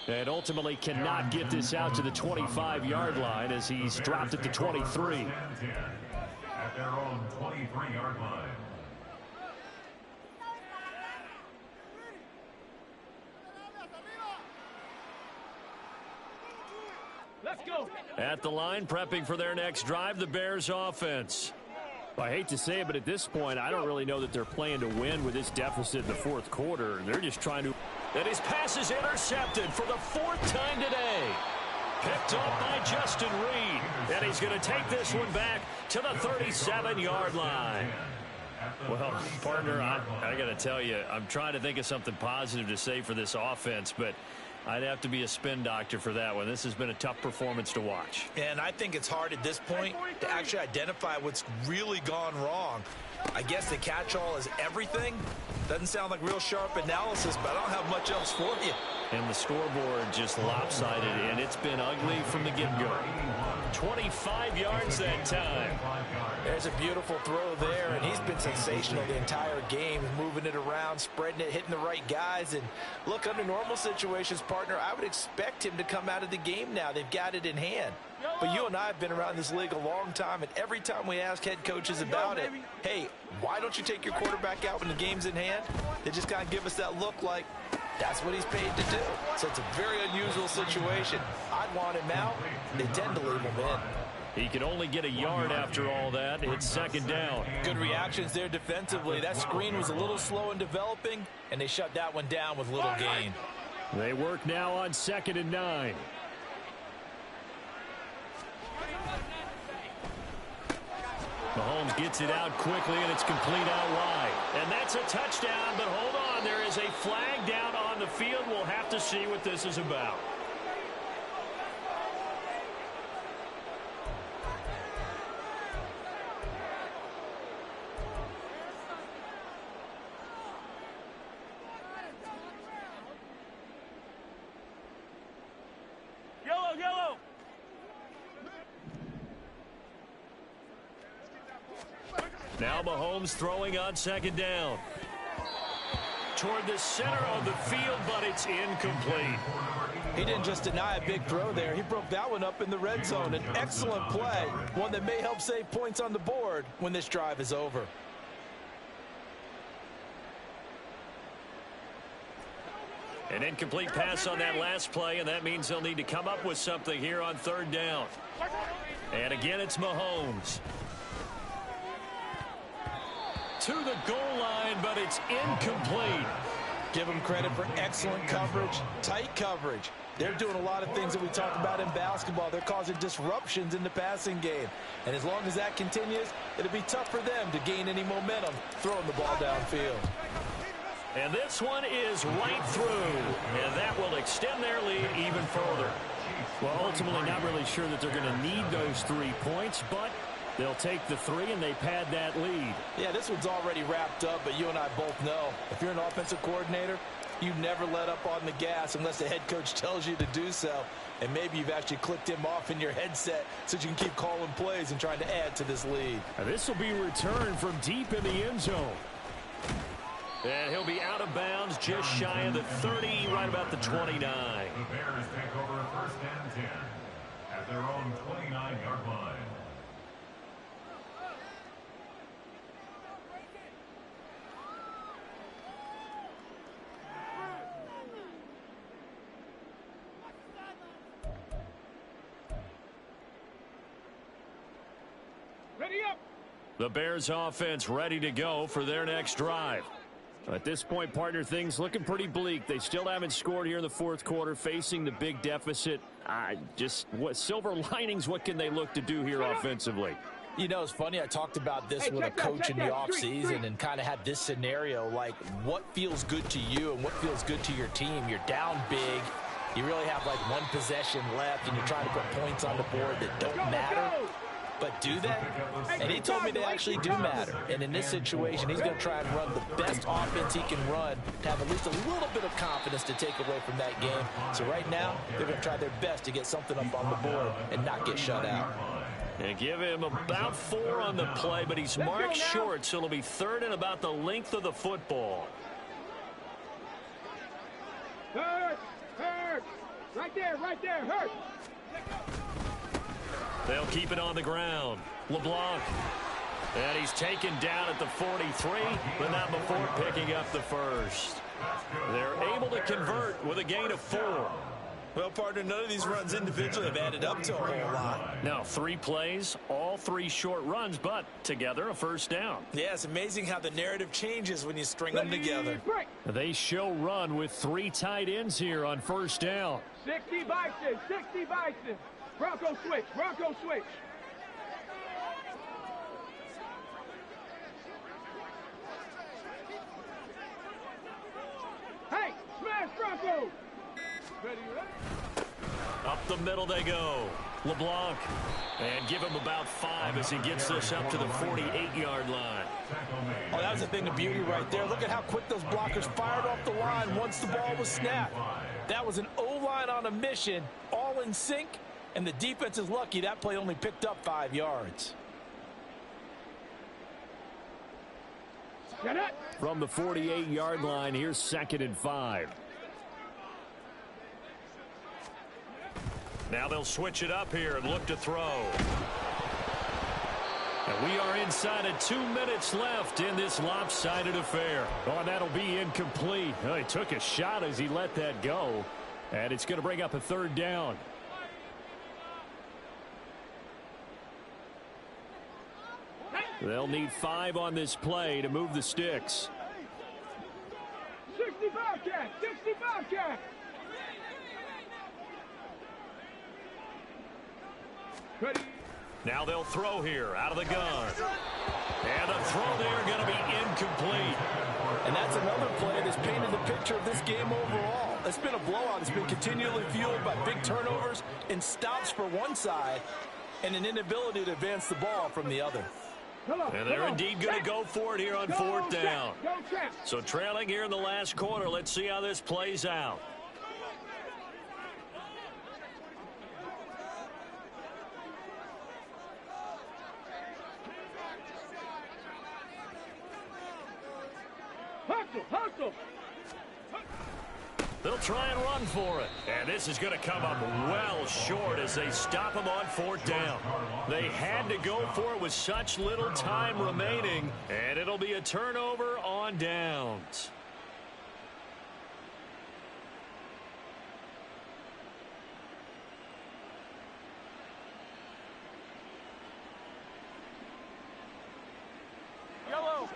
And ultimately cannot get this out to the 25-yard line as he's dropped at the 23. At their own 23-yard line. Let's go. At the line, prepping for their next drive, the Bears offense. I hate to say it, but at this point, I don't really know that they're playing to win with this deficit in the fourth quarter. They're just trying to... And his pass is intercepted for the fourth time today. Picked up by Justin Reed. And he's going to take this one back to the 37-yard line. Well, partner, I got to tell you, I'm trying to think of something positive to say for this offense, but I'd have to be a spin doctor for that one. This has been a tough performance to watch. And I think it's hard at this point to actually identify what's really gone wrong. I guess the catch-all is everything. Doesn't sound like real sharp analysis, but I don't have much else for you. And the scoreboard just lopsided, and it's been ugly from the get-go. 25 yards that time. There's a beautiful throw there, and he's been sensational the entire game, moving it around, spreading it, hitting the right guys. And look, under normal situations, partner, I would expect him to come out of the game now. They've got it in hand. But you and I have been around this league a long time, and every time we ask head coaches about it, hey, why don't you take your quarterback out when the game's in hand? They just kind of give us that look like that's what he's paid to do. So it's a very unusual situation. I'd want him out. They tend to leave him in. He can only get a yard after all that. It's second down. Good reactions there defensively. That screen was a little slow in developing, and they shut that one down with little gain. They work now on 2nd and 9. Mahomes gets it out quickly, and it's complete out wide. And that's a touchdown, but hold on. There is a flag down on the field. We'll have to see what this is about. Yellow. Now Mahomes throwing on second down. Toward the center of the field, but it's incomplete. He didn't just deny a big throw there. He broke that one up in the red zone. An excellent play, one that may help save points on the board when this drive is over. An incomplete pass on that last play, and that means they'll need to come up with something here on third down. And again, it's Mahomes. To the goal line, but it's incomplete. Give them credit for excellent coverage, tight coverage. They're doing a lot of things that we talk about in basketball. They're causing disruptions in the passing game. And as long as that continues, it'll be tough for them to gain any momentum throwing the ball downfield. And this one is right through, and that will extend their lead even further. Well, ultimately not really sure that they're going to need those 3 points, but they'll take the 3 and they pad that lead. Yeah, this one's already wrapped up, but you and I both know if you're an offensive coordinator, you never let up on the gas unless the head coach tells you to do so. And maybe you've actually clicked him off in your headset so you can keep calling plays and trying to add to this lead. And this will be returned from deep in the end zone. And he'll be out of bounds just shy of the 30, right about the 29. The Bears take over 1st and 10 at their own 29-yard line. Ready up. The Bears offense ready to go for their next drive. At this point, partner, things looking pretty bleak. They still haven't scored here in the fourth quarter, facing the big deficit. What silver linings, what can they look to do here offensively? You know, it's funny, I talked about this with a coach in the offseason and kind of had this scenario, like what feels good to you and what feels good to your team. You're down big. You really have like one possession left and you're trying to put points on the board that don't matter. But do they? And he told me they actually do matter. And in this situation, he's going to try and run the best offense he can run to have at least a little bit of confidence to take away from that game. So right now, they're going to try their best to get something up on the board and not get shut out. And give him about 4 on the play, but he's marked short, so it'll be 3rd and about the length of the football. Hurt! Hurt! Right there, hurt! They'll keep it on the ground. LeBlanc. And he's taken down at the 43, but not before picking up the first. They're able to convert with a gain of 4. Well, partner, none of these runs individually have added up to a whole lot. Now, 3 plays, all 3 short runs, but together a first down. Yeah, it's amazing how the narrative changes when you string them together. They show run with 3 tight ends here on first down. 60 Bison, 60 Bison. Bronco switch, Bronco switch. Hey, smash Bronco. Ready? Up the middle they go. LeBlanc. And give him about 5 as he gets this up to the 48-yard line. Oh, that was a thing of beauty right there. Look at how quick those blockers fired off the line once the ball was snapped. That was an O-line on a mission, all in sync, and the defense is lucky that play only picked up 5 yards. From the 48-yard line, here's 2nd and 5. Now they'll switch it up here and look to throw. And we are inside of 2 minutes left in this lopsided affair. Oh, and that'll be incomplete. Oh, he took a shot as he let that go. And it's going to bring up a 3rd down. They'll need 5 on this play to move the sticks. 65 cat, 65 cat. Ready? Now they'll throw here out of the gun. And the throw there going to be incomplete. And that's another play that's painted the picture of this game overall. It's been a blowout. It's been continually fueled by big turnovers and stops for one side and an inability to advance the ball from the other. And they're indeed going to go for it here on 4th down. So trailing here in the last quarter. Let's see how this plays out. Hustle! They'll try and run for it. And this is going to come up well short as they stop him on 4th down. They had to go for it with such little time remaining. And it'll be a turnover on downs. Yellow.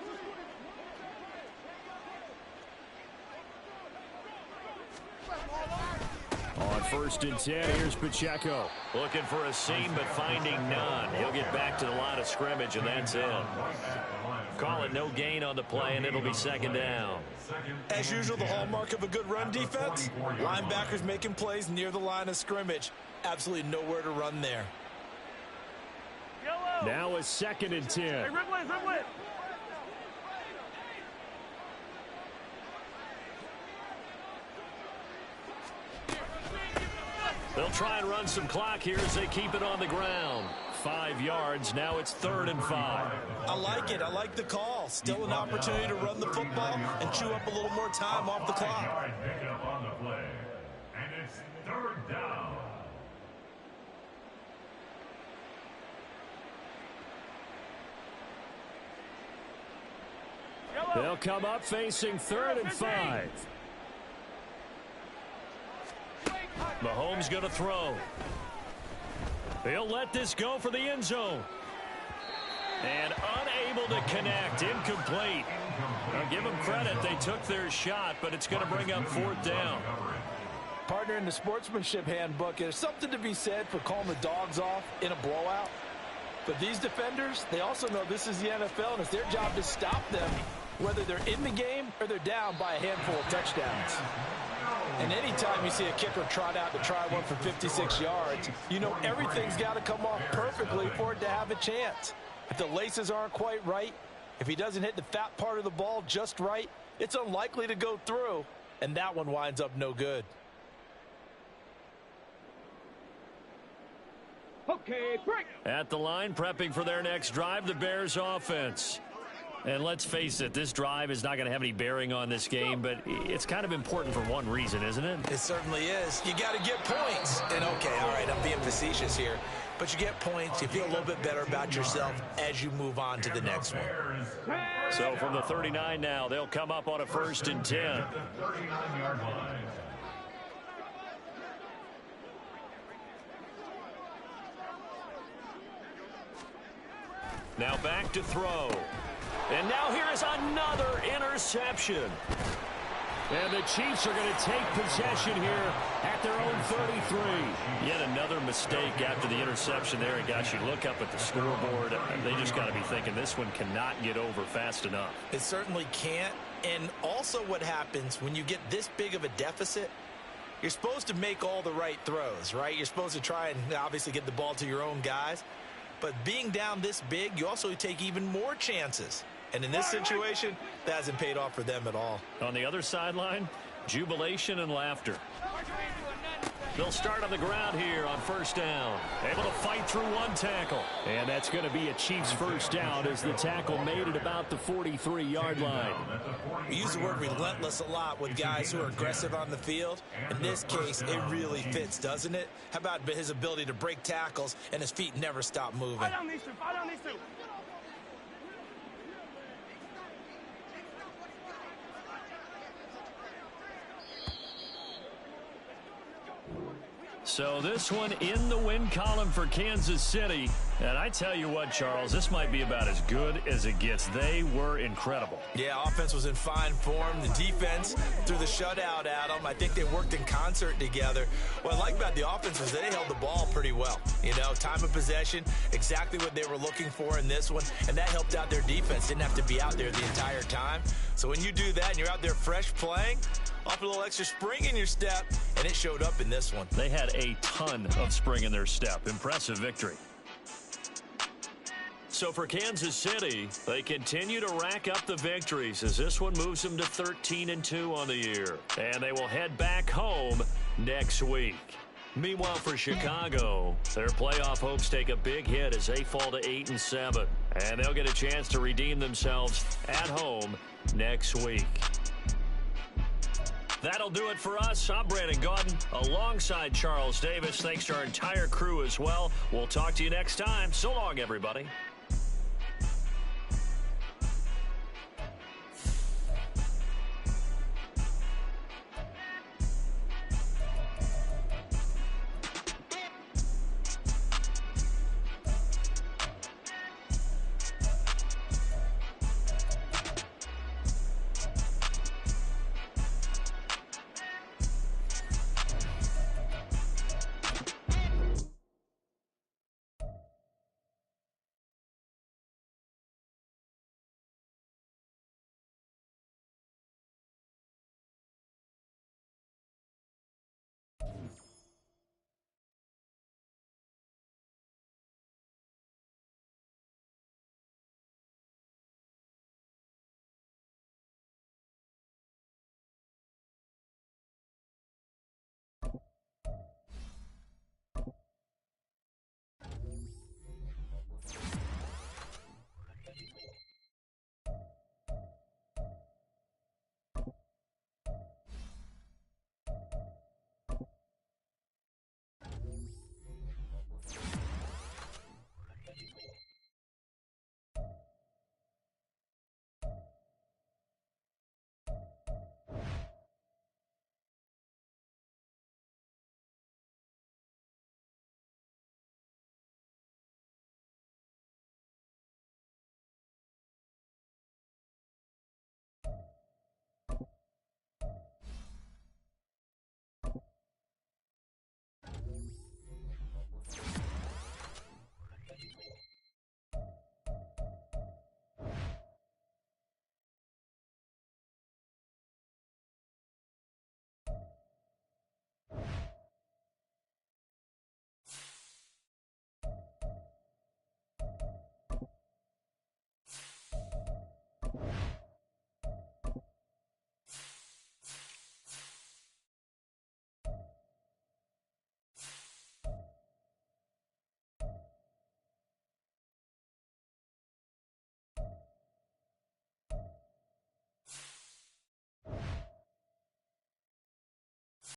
On 1st and 10, here's Pacheco. Looking for a seam, but finding none. He'll get back to the line of scrimmage, and that's it. Call it no gain on the play, and it'll be 2nd down. As usual, the hallmark of a good run defense, linebackers making plays near the line of scrimmage. Absolutely nowhere to run there. Yellow. Now a 2nd and 10. Hey, Ridley. They'll try and run some clock here as they keep it on the ground. 5 yards. Now it's 3rd and 5. I like it. I like the call. Still an opportunity to run the football and chew up a little more time off the clock. Pick up on the play. And it's 3rd down. They'll come up facing 3rd and 5. Mahomes going to throw. They'll let this go for the end zone. And unable to connect. Incomplete. Now give them credit. They took their shot, but it's going to bring up 4th down. Partner, in the sportsmanship handbook, there's something to be said for calling the dogs off in a blowout. But these defenders, they also know this is the NFL, and it's their job to stop them, whether they're in the game or they're down by a handful of touchdowns. And anytime you see a kicker trot out to try one for 56 yards, you know everything's got to come off perfectly for it to have a chance. If the laces aren't quite right, if he doesn't hit the fat part of the ball just right, it's unlikely to go through, and that one winds up no good. Okay, break. At the line, prepping for their next drive, the Bears offense. And let's face it, this drive is not going to have any bearing on this game, but it's kind of important for one reason, isn't it? It certainly is. You got to get points. And okay, all right, I'm being facetious here, but you get points, you feel a little bit better about yourself as you move on to the next one. So from the 39 now, they'll come up on a 1st and 10. At the 39-yard line. Now back to throw. And now here is another interception. And the Chiefs are going to take possession here at their own 33. Yet another mistake after the interception there. And gosh, you look up at the scoreboard, they just got to be thinking this one cannot get over fast enough. It certainly can't. And also what happens when you get this big of a deficit, you're supposed to make all the right throws, right? You're supposed to try and obviously get the ball to your own guys. But being down this big, you also take even more chances. And in this situation, that hasn't paid off for them at all. On the other sideline, jubilation and laughter. They'll start on the ground here on 1st down. Able to fight through one tackle. And that's going to be a Chiefs 1st down as the tackle made it about the 43-yard line. We use the word relentless a lot with guys who are aggressive on the field. In this case, it really fits, doesn't it? How about his ability to break tackles and his feet never stop moving? Fall down these two. Fall down these two. So this one in the win column for Kansas City. And I tell you what, Charles, this might be about as good as it gets. They were incredible. Yeah, offense was in fine form. The defense threw the shutout at them. I think they worked in concert together. What I like about the offense was they held the ball pretty well. You know, time of possession, exactly what they were looking for in this one. And that helped out their defense. Didn't have to be out there the entire time. So when you do that and you're out there fresh playing, off a little extra spring in your step, and it showed up in this one. They had a ton of spring in their step. Impressive victory. So for Kansas City, they continue to rack up the victories as this one moves them to 13-2 on the year. And they will head back home next week. Meanwhile, for Chicago, their playoff hopes take a big hit as they fall to 8-7. And they'll get a chance to redeem themselves at home next week. That'll do it for us. I'm Brandon Gaudin alongside Charles Davis. Thanks to our entire crew as well. We'll talk to you next time. So long, everybody.